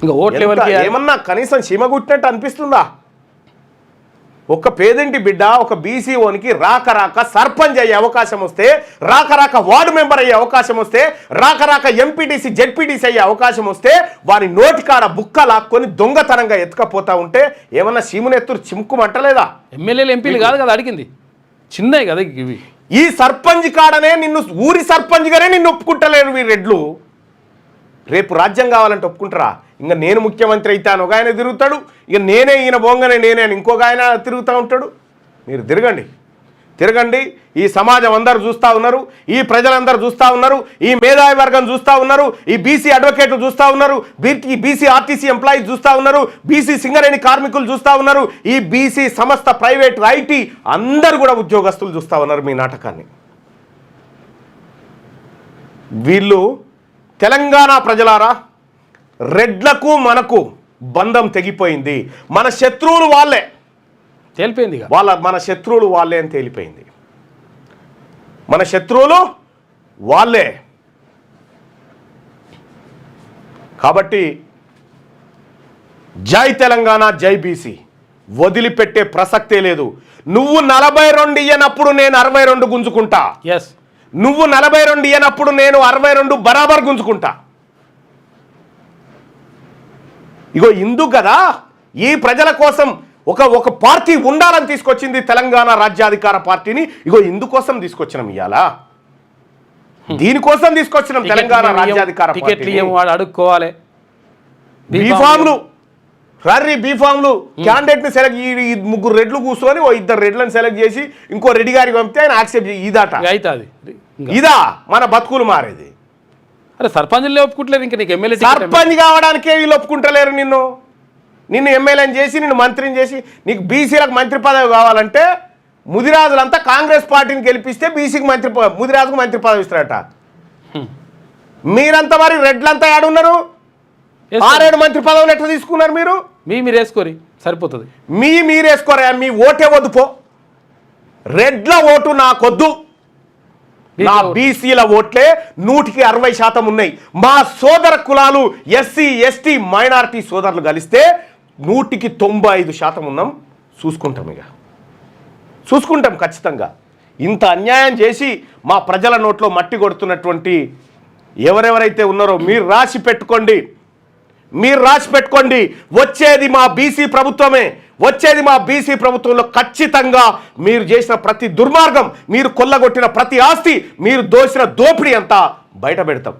ఇంకా ఓట్లు ఏమన్నా కనీసం చీమగుట్టినట్టు అనిపిస్తుందా? ఒక పేదింటి బిడ్డ ఒక బీసీఓనికి రాక సర్పంచ్ అయ్యే అవకాశం వస్తే, రాక వార్డు మెంబర్ అయ్యే అవకాశం వస్తే, రాక ఎంపీటీసీ జెడ్పీటీసీ అయ్యే అవకాశం వస్తే వారి నోటికాడ బుక్క లాక్కొని దొంగతనంగా ఎత్తుకపోతా ఉంటే ఏమన్నా సీమునెత్తురు చిమ్కుమంటలేదా? ఎమ్మెల్యేలు ఎంపీలు కాదు కదా అడిగింది, చిన్నవి కదా ఇవి. ఈ సర్పంచ్ కాడనే నిన్ను ఊరి సర్పంచ్గానే నిన్ను ఒప్పుకుంటలేరు ఈ రెడ్లు. రేపు రాజ్యం కావాలంటే ఒప్పుకుంటారా? ఇంకా నేను ముఖ్యమంత్రి అయితాను ఒక ఆయన తిరుగుతాడు, ఇక నేనే ఈయన బొంగనే నేనే ఇంకొక ఆయన తిరుగుతూ ఉంటాడు. మీరు తిరగండి. ఈ సమాజం అందరూ చూస్తూ ఉన్నారు, ఈ ప్రజలందరూ చూస్తూ ఉన్నారు, ఈ మేధావి వర్గం చూస్తూ ఉన్నారు, ఈ బీసీ అడ్వకేట్లు చూస్తూ ఉన్నారు, బీసీ ఆర్టీసీ ఎంప్లాయీస్ చూస్తూ ఉన్నారు, బీసీ సింగరేణి కార్మికులు చూస్తూ ఉన్నారు, ఈ బీసీ సంస్థ ప్రైవేట్ ఐటీ అందరూ కూడా ఉద్యోగస్తులు చూస్తూ ఉన్నారు మీ నాటకాన్ని. వీళ్ళు తెలంగాణ ప్రజలారా, రెడ్లకు మనకు బంధం తెగిపోయింది. మన శత్రువులు వాళ్ళే తేలిపోయింది, మన శత్రువులు వాళ్ళే అని తేలిపోయింది. మన శత్రువులు వాళ్ళే. కాబట్టి జై తెలంగాణ, జై బీసీ, వదిలిపెట్టే ప్రసక్తే లేదు. నువ్వు 42 ఇయ్యనప్పుడు నేను 62 గుంజుకుంటా. నువ్వు 42 ఇయ్యనప్పుడు నేను 62 బరాబర్ గుంజుకుంటా. ఇగో ఇందుకు కదా ఈ ప్రజల కోసం ఒక పార్టీ ఉండాలని తీసుకొచ్చింది తెలంగాణ రాజ్యాధికార పార్టీని. ఇగో ఇందుకోసం తీసుకొచ్చినాం, ఇవాళ దీనికోసం తీసుకొచ్చినాం తెలంగాణ రాజ్యాధికార పార్టీ. అడుక్కోవాలి బీఫామ్లు బీఫామ్లు క్యాండిడేట్ ని సెలెక్ట్, ఈ 3 రెడ్లు కూర్చొని 2 రెడ్లను సెలెక్ట్ చేసి ఇంకో రెడ్డి గారికి పంపితే ఆయన యాక్సెప్ట్ ఇదాట. ఇదా మన బతుకులు మారేది? అరే సర్పంచ్లే ఒప్పుకుంటలేదు, ఇంకా నీకు ఎమ్మెల్యే సర్పంచ్ కావడానికే వీళ్ళు ఒప్పుకుంటలేరు. నిన్ను ఎమ్మెల్యేని చేసి, నిన్ను మంత్రిని చేసి, నీకు బీసీలకు మంత్రి పదవి కావాలంటే ముదిరాజులంతా కాంగ్రెస్ పార్టీని గెలిపిస్తే బీసీకి ముదిరాజుకు మంత్రి పదవి ఇస్తారట. మీరంతా మరి రెడ్లంతా ఏడున్నారు? 6-7 మంత్రి పదవులు ఎట్లా తీసుకున్నారు మీరు? మీరు వేసుకోరి సరిపోతుంది. మీరు వేసుకోరా, మీ ఓటే వద్దు పో. రెడ్ల ఓటు నాకొద్దు, నా బీసీల ఓట్లే 160% ఉన్నాయి. మా సోదర కులాలు ఎస్సీ ఎస్టీ మైనారిటీ సోదరులు కలిస్తే 195% ఉన్నాం. చూసుకుంటాం ఖచ్చితంగా. ఇంత అన్యాయం చేసి మా ప్రజల నోట్లో మట్టి కొడుతున్నటువంటి ఎవరెవరైతే ఉన్నారో మీరు రాసి పెట్టుకోండి. వచ్చేది మా బీసీ ప్రభుత్వమే. వచ్చేది మా బీసీ ప్రభుత్వంలో ఖచ్చితంగా మీరు చేసిన ప్రతి దుర్మార్గం, మీరు కొల్లగొట్టిన ప్రతి ఆస్తి, మీరు దోచిన దోపిడీ అంతా బయట పెడతాం.